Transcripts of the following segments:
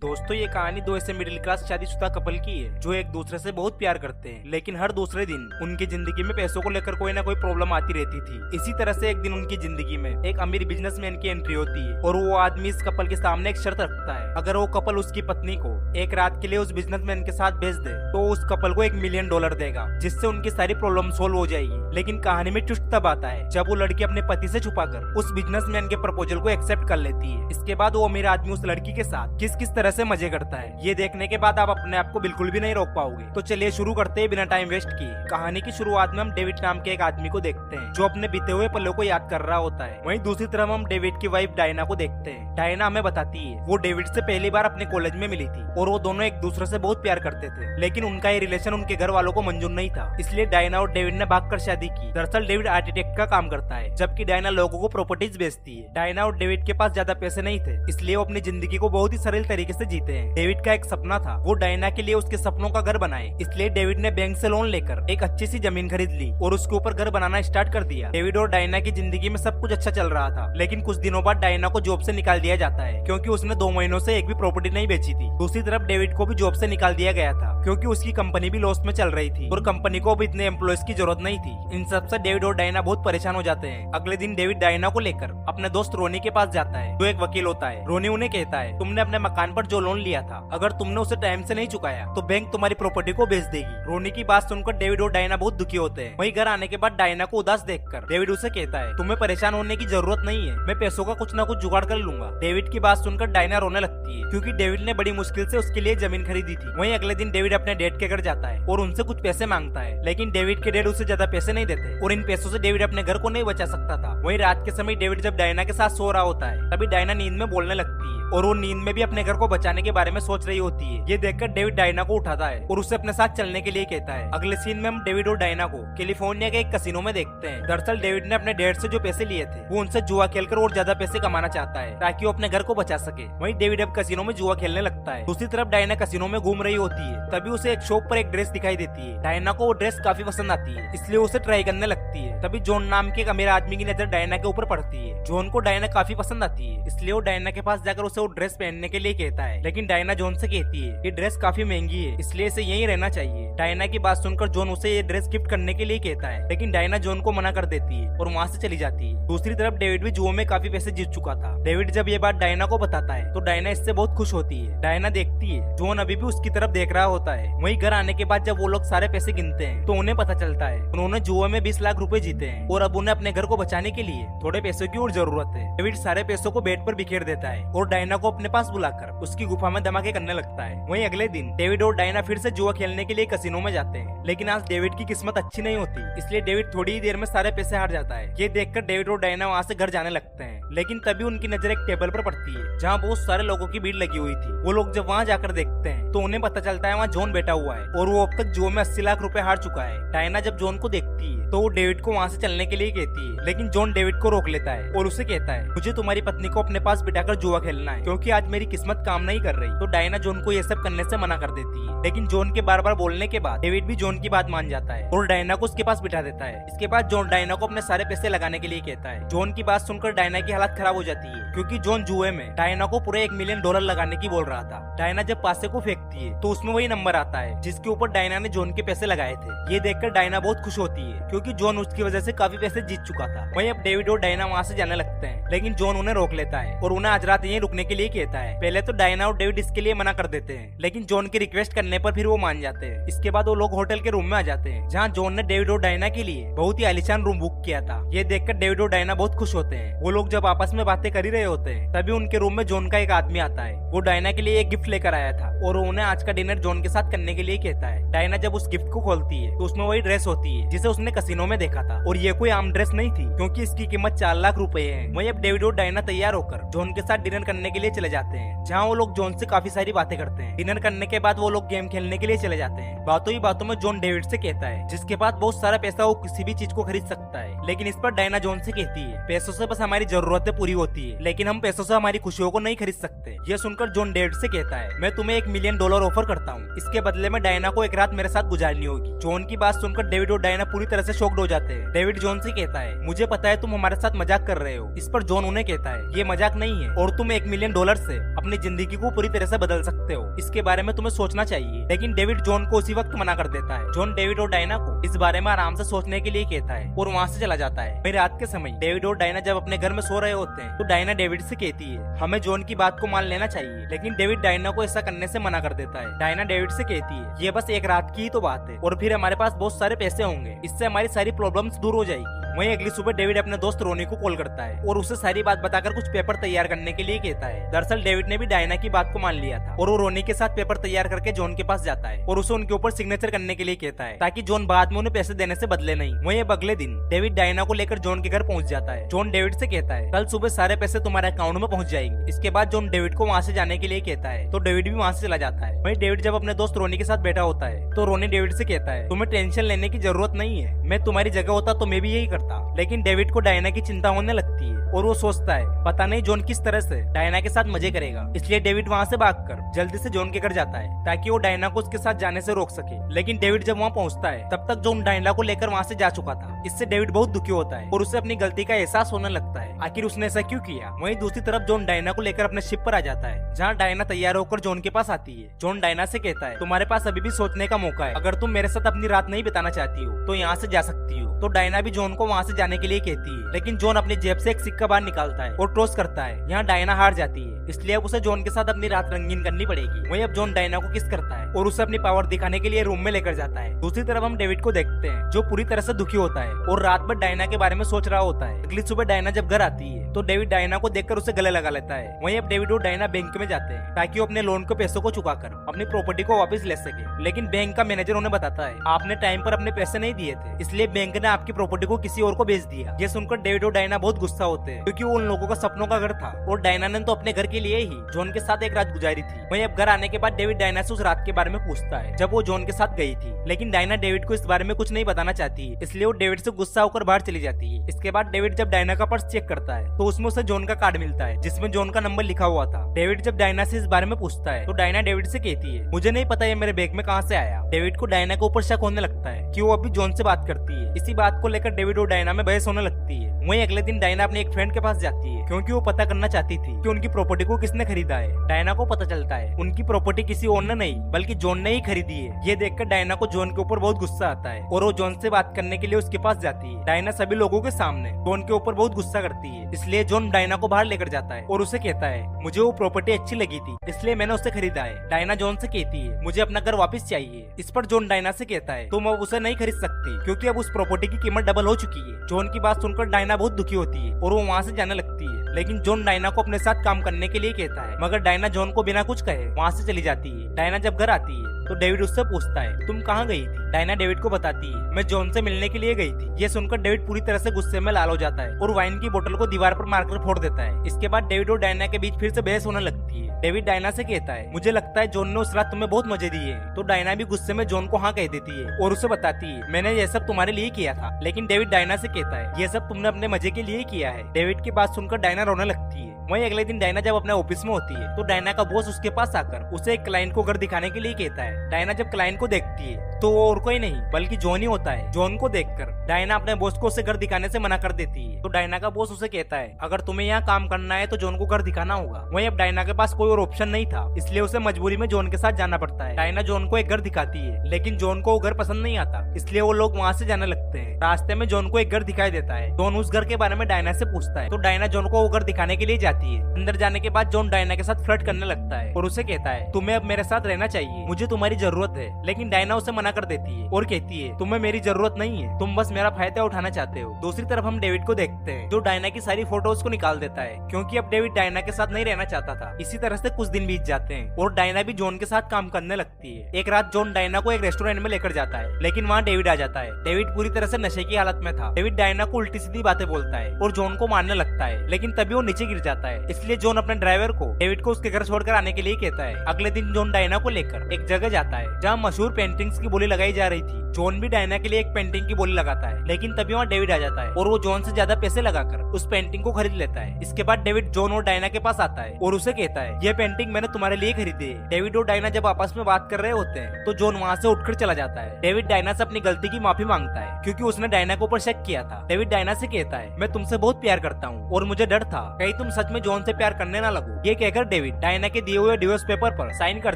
दोस्तों ये कहानी दो ऐसे मिडिल क्लास शादीशुदा कपल की है जो एक दूसरे से बहुत प्यार करते हैं, लेकिन हर दूसरे दिन उनकी जिंदगी में पैसों को लेकर कोई ना कोई प्रॉब्लम आती रहती थी। इसी तरह से एक दिन उनकी जिंदगी में एक अमीर बिजनेसमैन की एंट्री होती है और वो आदमी इस कपल के सामने एक शर्त रखता है। अगर वो कपल उसकी पत्नी को एक रात के लिए उस बिजनेसमैन के साथ भेज दे तो उस कपल को $1 मिलियन देगा, जिससे उनकी सारी प्रॉब्लम सोल्व हो जाएगी। लेकिन कहानी में ट्विस्ट तब आता है जब वो लड़की अपने पति से छुपाकर उस बिजनेसमैन के प्रपोजल को एक्सेप्ट कर लेती है। इसके बाद वो अमीर आदमी उस लड़की के साथ किस किस तरह से मजे करता है, ये देखने के बाद आप अपने आप को बिल्कुल भी नहीं रोक पाओगे। तो चलिए शुरू करते हैं बिना टाइम वेस्ट किए। कहानी की शुरुआत में हम डेविड नाम के एक आदमी को देखते हैं जो अपने बीते हुए पलों को याद कर रहा होता है। वहीं दूसरी तरफ हम डेविड की वाइफ डायना को देखते हैं। डायना हमें बताती है वो डेविड से पहली बार अपने कॉलेज में मिली थी और वो दोनों एक दूसरे से बहुत प्यार करते थे, लेकिन उनका ये रिलेशन उनके घर वालों को मंजूर नहीं था। इसलिए डायना और डेविड ने भागकर शादी की। दरअसल डेविड आर्किटेक्ट का काम करता है जबकि डायना लोगों को प्रॉपर्टीज बेचती है। डायना और डेविड के पास ज्यादा पैसे नहीं थे, इसलिए वो अपनी जिंदगी को बहुत ही सरल तरीके से जीते हैं। डेविड का एक सपना था वो डायना के लिए उसके सपनों का घर बनाए, इसलिए डेविड ने बैंक से लोन लेकर एक अच्छी सी जमीन खरीद ली और उसके ऊपर घर बनाना स्टार्ट कर दिया। डेविड और डायना की जिंदगी में सब कुछ अच्छा चल रहा था, लेकिन कुछ दिनों बाद डायना को जॉब से निकाल दिया जाता है क्योंकि उसने 2 महीनों से एक भी प्रॉपर्टी नहीं बेची थी। दूसरी तरफ डेविड को भी जॉब से निकाल दिया गया था क्योंकि उसकी कंपनी भी लॉस में चल रही थी और कंपनी को भी इतने एम्प्लॉयज की जरूरत नहीं थी। इन सब से डेविड और डायना बहुत परेशान हो जाते हैं। अगले दिन डेविड डायना को लेकर अपने दोस्त रोनी के पास जाता है जो एक वकील होता है। रोनी उन्हें कहता है तुमने अपने मकान पर जो लोन लिया था अगर तुमने उसे टाइम से नहीं चुकाया तो बैंक तुम्हारी प्रॉपर्टी को बेच देगी। रोनी की बात सुनकर डेविड और डायना बहुत दुखी होते हैं। वहीं घर आने के बाद डायना को उदास देखकर डेविड उसे कहता है तुम्हें परेशान होने की जरूरत नहीं है, मैं पैसों का कुछ ना कुछ जुगाड़ कर लूंगा। डेविड की बात सुनकर डायना रोने लगती है क्योंकि डेविड ने बड़ी मुश्किल से उसके लिए जमीन खरीदी थी। वहीं अगले दिन डेविड अपने डैड के घर जाता है और उनसे कुछ पैसे मांगता है, लेकिन डेविड के डैड उसे ज्यादा पैसे नहीं देते और इन पैसों से डेविड अपने घर को नहीं बचा सकता था। वहीं रात के समय डेविड जब डायना के साथ सो रहा होता है तभी डायना नींद में बोलने लगती है और वो नींद में भी अपने घर को बचाने के बारे में सोच रही होती है। ये देखकर डेविड डायना को उठाता है और उसे अपने साथ चलने के लिए कहता है। अगले सीन में हम डेविड और डायना को कैलिफोर्निया के एक कसिनो में देखते हैं। दरअसल डेविड ने अपने डैड से जो पैसे लिए थे वो उनसे जुआ खेलकर और ज्यादा पैसे कमाना चाहता है ताकि वो अपने घर को बचा सके। वहीं डेविड अब कसिनो में जुआ खेलने लगता है। दूसरी तरफ डायना कसिनो में घूम रही होती है, तभी उसे एक शॉप पर एक ड्रेस दिखाई देती है। डायना को वो ड्रेस काफी पसंद आती है, इसलिए उसे ट्राई करने लगती है। तभी जॉन नाम के एक अमीर आदमी की नजर डायना के ऊपर पड़ती है। जॉन को डायना काफी पसंद आती है, इसलिए वो डायना के पास जाकर उसे वो ड्रेस पहनने के लिए कहता है, लेकिन डायना जॉन से कहती है ये ड्रेस काफी महंगी है इसलिए इसे यहीं रहना चाहिए। डायना की बात सुनकर जॉन उसे ये ड्रेस गिफ्ट करने के लिए कहता है, लेकिन डायना जॉन को मना कर देती है और वहाँ से चली जाती है। दूसरी तरफ डेविड भी जुओं में काफी पैसे जीत चुका था। डेविड जब ये बात डायना को बताता है तो डायना इससे बहुत खुश होती है। डायना देखती है जॉन अभी भी उसकी तरफ देख रहा होता है। वहीं घर आने के बाद जब वो लोग सारे पैसे गिनते हैं तो उन्हें पता चलता है उन्होंने जुए में 20 लाख रुपए जीते हैं और अब उन्हें अपने घर को बचाने के लिए थोड़े पैसों की और जरूरत है। डेविड सारे पैसों को बेड पर बिखेर देता है और डायना को अपने पास बुलाकर उसकी गुफा में धमाके करने लगता है। वहीं अगले दिन डेविड और डायना फिर से जुआ खेलने के लिए कसिनो में जाते हैं, लेकिन आज डेविड की किस्मत अच्छी नहीं होती, इसलिए डेविड थोड़ी ही देर में सारे पैसे हार जाता है। ये देखकर डेविड और डायना वहाँ से घर जाने लगते हैं, लेकिन तभी उनकी नजर एक टेबल पर पड़ती है जहाँ बहुत सारे लोगों की भीड़ लगी हुई थी। वो लोग जब वहाँ जाकर देखते हैं तो उन्हें पता चलता है वहाँ जॉन बैठा हुआ है और वो अब तक जुए में 80 लाख रुपए हार चुका है। डायना जब जॉन को देखती है तो वो डेविड को वहाँ से चलने के लिए कहती है, लेकिन जॉन डेविड को रोक लेता है और उसे कहता है मुझे तुम्हारी पत्नी को अपने पास बिठाकर जुआ खेलना है क्योंकि आज मेरी किस्मत काम नहीं कर रही। तो डायना जॉन को ये सब करने से मना कर देती है, लेकिन जॉन के बार बार बोलने के बाद डेविड भी जॉन की बात मान जाता है और डायना को उसके पास बिठा देता है। इसके बाद जॉन डायना को अपने सारे पैसे लगाने के लिए कहता है। जॉन की बात सुनकर डायना की हालत खराब हो जाती है क्योंकि जॉन जुए में डायना को पूरे $1 मिलियन लगाने की बोल रहा था। डायना जब पासे को फेंकती है तो उसमें वही नंबर आता है जिसके ऊपर डायना ने जॉन के पैसे लगाए थे। ये देखकर डायना बहुत खुश होती है क्योंकि जॉन उसकी वजह से काफी पैसे जीत चुका था। वहीं अब डेविड और डायना वहाँ से जाने लगते हैं, लेकिन जॉन उन्हें रोक लेता है और उन्हें आज रात यहीं रुकने के लिए कहता है। पहले तो डायना और डेविड इसके लिए मना कर देते हैं, लेकिन जॉन की रिक्वेस्ट करने पर फिर वो मान जाते हैं। इसके बाद वो लोग होटल के रूम में आ जाते हैं जहाँ जॉन ने डेविड और डायना के लिए बहुत ही आलीशान रूम बुक किया था। ये देखकर डेविड और डायना बहुत खुश होते हैं। वो लोग जब आपस में बातें कर ही रहे होते हैं तभी उनके रूम में जॉन का एक आदमी आता है। वो डायना के लिए एक गिफ्ट लेकर आया था और उन्हें आज का डिनर जॉन के साथ करने के लिए कहता है। डायना जब उस गिफ्ट को खोलती है तो उसमें वही ड्रेस होती है जिसे उसने कसिनो में देखा था और ये कोई आम ड्रेस नहीं थी क्योंकि इसकी कीमत 4 लाख रुपए है। वहीं अब डेविड और डायना तैयार होकर जॉन के साथ डिनर करने के लिए चले जाते हैं जहाँ वो लोग जॉन से काफी सारी बातें करते हैं। डिनर करने के बाद वो लोग गेम खेलने के लिए चले जाते हैं। बातों ही बातों में जॉन डेविड से कहता है जिसके पास बहुत सारा पैसा वो किसी भी चीज को खरीद सकता है, लेकिन इस पर डायना जॉन से कहती है पैसों से बस हमारी जरूरतें पूरी होती है लेकिन हम पैसों से हमारी खुशियों को नहीं खरीद सकते। ये सुनकर जॉन डेविड से कहता है मैं तुम्हें $1 मिलियन ऑफर करता हूँ, इसके बदले में डायना को एक रात मेरे साथ गुजारनी होगी। जॉन की बात सुनकर डेविड और डायना पूरी तरह से शॉक्ड हो जाते हैं। डेविड जॉन से कहता है, मुझे पता है तुम हमारे साथ मजाक कर रहे हो। इस पर जॉन उन्हें कहता है, ये मजाक नहीं है और तुम $1 मिलियन से अपनी जिंदगी को पूरी तरह से बदल सकते हो। इसके बारे में तुम्हें सोचना चाहिए। लेकिन डेविड जॉन को उसी वक्त मना कर देता है। जॉन डेविड और डायना को इस बारे में आराम से सोचने के लिए कहता है और वहाँ से चला जाता है। फिर रात के समय डेविड और डायना जब अपने घर में सो रहे होते हैं तो डायना डेविड से कहती है, हमें जॉन की बात को मान लेना चाहिए। लेकिन डेविड डायना को ऐसा करने से मना कर देता है। डायना डेविड से कहती है, ये बस एक रात की ही तो बात है और फिर हमारे पास बहुत सारे पैसे होंगे, इससे हमारी सारी प्रॉब्लम्स दूर हो जाएगी। वहीं अगली सुबह डेविड अपने दोस्त रोनी को कॉल करता है और उसे सारी बात बताकर कुछ पेपर तैयार करने के लिए कहता है। दरअसल डेविड ने भी डायना की बात को मान लिया था और वो रोनी के साथ पेपर तैयार करके जॉन के पास जाता है और उसे उनके ऊपर सिग्नेचर करने के लिए कहता है ताकि जॉन बाद में उन्हें पैसे देने से बदले नहीं। वहीं अब अगले दिन डेविड डायना को लेकर जॉन के घर पहुंच जाता है। जॉन डेविड से कहता है, कल सुबह सारे पैसे तुम्हारे अकाउंट में पहुंच जाएंगे। इसके बाद जॉन डेविड को वहाँ से जाने के लिए कहता है तो डेविड भी वहाँ से चला जाता है। वहीं डेविड जब अपने दोस्त रोनी के साथ बैठा होता है तो रोनी डेविड से कहता है, तुम्हें टेंशन लेने की जरूरत नहीं है, मैं तुम्हारी जगह होता तो मैं भी यही करता। लेकिन डेविड को डायना की चिंता होने लगती है और वो सोचता है पता नहीं जॉन किस तरह से डायना के साथ मजे करेगा। इसलिए डेविड वहाँ से भागकर जल्दी से जॉन के घर जाता है ताकि वो डायना को उसके साथ जाने से रोक सके। लेकिन डेविड जब वहाँ पहुँचता है तब तक जॉन डायना को लेकर वहाँ से जा चुका था। इससे डेविड बहुत दुखी होता है और उसे अपनी गलती का एहसास होने लगता है, आखिर उसने ऐसा क्यों किया। वहीं दूसरी तरफ जॉन डायना को लेकर अपने शिप पर आ जाता है जहाँ डायना तैयार होकर जॉन के पास आती है। जॉन डायना से कहता है, तुम्हारे पास अभी भी सोचने का मौका है, अगर तुम मेरे साथ अपनी रात नहीं बिताना चाहती हो तो यहाँ से जा सकती हो। तो डायना भी जॉन को वहाँ से जाने के लिए कहती है। लेकिन जॉन अपनी जेब से एक सिक्का बाहर निकालता है और टॉस करता है। यहाँ डायना हार जाती है, इसलिए अब उसे जॉन के साथ अपनी रात रंगीन करनी पड़ेगी। वहीं अब जॉन डायना को किस करता है और उसे अपनी पावर दिखाने के लिए रूम में लेकर जाता है। दूसरी तरफ हम डेविड को देखते हैं जो पूरी तरह से दुखी होता है और रात भर डायना के बारे में सोच रहा होता है। अगली सुबह डायना जब घर आती है तो डेविड डायना को देखकर उसे गले लगा लेता है। वहीं अब डेविड और डायना बैंक में जाते हैं ताकि वो अपने लोन के पैसों को चुकाकर अपनी प्रॉपर्टी को वापस ले सके। लेकिन बैंक का मैनेजर उन्हें बताता है, आपने टाइम पर अपने पैसे नहीं दिए थे, इसलिए बैंक ने आपकी प्रॉपर्टी को किसी और को बेच दिया। ये सुनकर डेविड और डायना बहुत गुस्सा होते हैं क्योंकि वो उन लोगों का सपनों का घर था और डायना ने तो अपने घर के लिए ही जॉन के साथ एक रात गुजारी थी। वहीं अब घर आने के बाद डेविड डायना से उस रात के बारे में पूछता है जब वो जॉन के साथ गई थी। लेकिन डायना डेविड को इस बारे में कुछ नहीं बताना चाहती है, इसलिए वो डेविड से गुस्सा होकर बाहर चली जाती है। इसके बाद डेविड जब डायना का पर्स चेक करता है तो उसमें उसे जॉन का कार्ड मिलता है जिसमें जॉन का नंबर लिखा हुआ था। डेविड जब डायना से इस बारे में पूछता है तो डायना डेविड से कहती है, मुझे नहीं पता ये मेरे बैग में कहाँ से आया। डेविड को डायना के ऊपर शक होने लगता है कि वो अभी जॉन से बात करती है। इसी बात को लेकर डेविड और डायना में बहस होने लगती है। वहीं अगले दिन डायना अपने एक फ्रेंड के पास जाती है क्योंकि वो पता करना चाहती थी कि उनकी प्रॉपर्टी को किसने खरीदा है। डायना को पता चलता है उनकी प्रॉपर्टी किसी और ने नहीं बल्कि जॉन ने ही खरीदी है। ये देखकर डायना को जॉन के ऊपर बहुत गुस्सा आता है और वो जॉन से बात करने के लिए उसके पास जाती है। डायना सभी लोगों के सामने जॉन के ऊपर बहुत गुस्सा करती है, इसलिए जॉन डायना को बाहर लेकर जाता है और उसे कहता है, मुझे वो प्रॉपर्टी अच्छी लगी थी इसलिए मैंने उसे खरीदा है। डायना जॉन से कहती है, मुझे अपना घर वापस चाहिए। इस पर जॉन डायना से कहता है, तुम अब उसे नहीं खरीद सकती क्योंकि अब उस प्रॉपर्टी की कीमत डबल हो चुकी है। जॉन की बात सुनकर डायना बहुत दुखी होती है और वो वहाँ से जाने लगती है। लेकिन जॉन डायना को अपने साथ काम करने के लिए कहता है, मगर डायना जॉन को बिना कुछ कहे वहाँ से चली जाती है। डायना जब घर आती है तो डेविड उससे पूछता है, तुम कहाँ गई थी। डायना डेविड को बताती है, मैं जॉन से मिलने के लिए गई थी। ये सुनकर डेविड पूरी तरह से गुस्से में लाल हो जाता है और वाइन की बोतल को दीवार पर मारकर फोड़ देता है। इसके बाद डेविड और डायना के बीच फिर से बहस होने लगती है। डेविड डायना से कहता है, मुझे लगता है जॉन ने उस रात तुम्हें बहुत मजे दिए। तो डायना भी गुस्से में जॉन को हाँ कह देती है और उसे बताती है, मैंने ये सब तुम्हारे लिए किया था। लेकिन डेविड डायना से कहता है, ये सब तुमने अपने मजे के लिए किया है। डेविड की बात सुनकर डायना रोने लगती है। वहीं अगले दिन डायना जब अपने ऑफिस में होती है तो डायना का बॉस उसके पास आकर उसे एक क्लाइंट को घर दिखाने के लिए कहता है। डायना जब क्लाइंट को देखती है तो वो और कोई नहीं बल्कि जॉन ही होता है। जॉन को देखकर डायना अपने बॉस को उसे घर दिखाने से मना कर देती है। तो डायना का बॉस उसे कहता है, अगर तुम्हें यहाँ काम करना है तो जॉन को घर दिखाना होगा। वहीं अब डायना के पास कोई और ऑप्शन नहीं था, इसलिए उसे मजबूरी में जॉन के साथ जाना पड़ता है। डायना जॉन को एक घर दिखाती है लेकिन जॉन को वो घर पसंद नहीं आता, इसलिए वो लोग वहाँ से जाने लगते हैं। रास्ते में जॉन को एक घर दिखाई देता है। जॉन उस घर के बारे में डायना से पूछता है तो डायना जॉन को वो घर दिखाने के लिए जाती है। अंदर जाने के बाद जॉन डायना के साथ फ्लर्ट करने लगता है और उसे कहता है, तुम्हें अब मेरे साथ रहना चाहिए, मुझे तुम्हारी जरूरत है। लेकिन डायना उसे मना कर देती है और कहती है, तुम्हें मेरी जरूरत नहीं है, तुम बस मेरा फायदा उठाना चाहते हो। दूसरी तरफ हम डेविड को देखते हैं जो डायना की सारी फोटोज को निकाल देता है क्योंकि अब डेविड डायना के साथ नहीं रहना चाहता था। इसी तरह से कुछ दिन बीत जाते हैं और डायना भी जॉन के साथ काम करने लगती है। एक रात जॉन डायना को एक रेस्टोरेंट में लेकर जाता है लेकिन वहाँ डेविड आ जाता है। डेविड पूरी तरह से नशे की हालत में था। डेविड डायना को उल्टी सीधी बातें बोलता है और जॉन को मारने लगता है, लेकिन तभी वो नीचे गिर जाता जाता है, इसलिए जॉन अपने ड्राइवर को डेविड को उसके घर छोड़कर आने के लिए कहता है। अगले दिन जॉन डायना को लेकर एक जगह जाता है जहाँ मशहूर पेंटिंग्स की बोली लगाई जा रही थी। जॉन भी डायना के लिए एक पेंटिंग की बोली लगाता है, लेकिन तभी वहाँ डेविड आ जाता है और वो जॉन से ज्यादा पैसे लगाकर उस पेंटिंग को खरीद लेता है। इसके बाद डेविड जॉन और डायना के पास आता है और उसे कहता है, यह पेंटिंग मैंने तुम्हारे लिए खरीदी है। डेविड और डायना जब आपस में बात कर रहे होते हैं तो जॉन वहाँ से उठकर चला जाता है। डेविड डायना से अपनी गलती की माफी मांगता है क्योंकि उसने डायना के ऊपर शक किया था। डेविड डायना से कहता है, मैं तुमसे बहुत प्यार करता हूँ और मुझे डर था कहीं तुम सच में जॉन से प्यार करने ना लगो। ये कहकर डेविड डायना के दिए हुए डिवोर्स पेपर पर साइन कर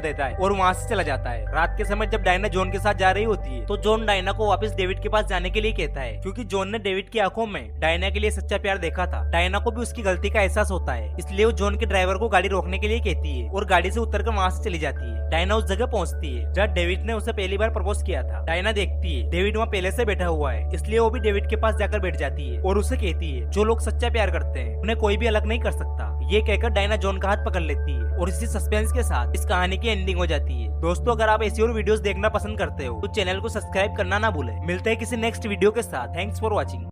देता है और वहाँ से चला जाता है। रात के समय जब डायना जॉन के साथ जा रही होती है तो जॉन डायना को वापस डेविड के पास जाने के लिए कहता है क्योंकि जॉन ने डेविड की आंखों में डायना के लिए सच्चा प्यार देखा था। डायना को भी उसकी गलती का एहसास होता है, इसलिए वो जॉन के ड्राइवर को गाड़ी रोकने के लिए कहती है और गाड़ी से उतरकर वहाँ से चली जाती है। डायना उस जगह पहुँचती है जहाँ डेविड ने उसे पहली बार प्रपोज किया था। डायना देखती है डेविड वहाँ पहले से बैठा हुआ है, इसलिए वो भी डेविड के पास जाकर बैठ जाती है और उसे कहती है, जो लोग सच्चा प्यार करते हैं उन्हें कोई भी अलग नहीं कर सकता। ये कहकर डायना जॉन का हाथ पकड़ लेती है और इसी सस्पेंस के साथ इस कहानी की एंडिंग हो जाती है। दोस्तों, अगर आप ऐसी और वीडियोस देखना पसंद करते हो तो चैनल को सब्सक्राइब करना ना भूलें। मिलते हैं किसी नेक्स्ट वीडियो के साथ। Thanks for watching.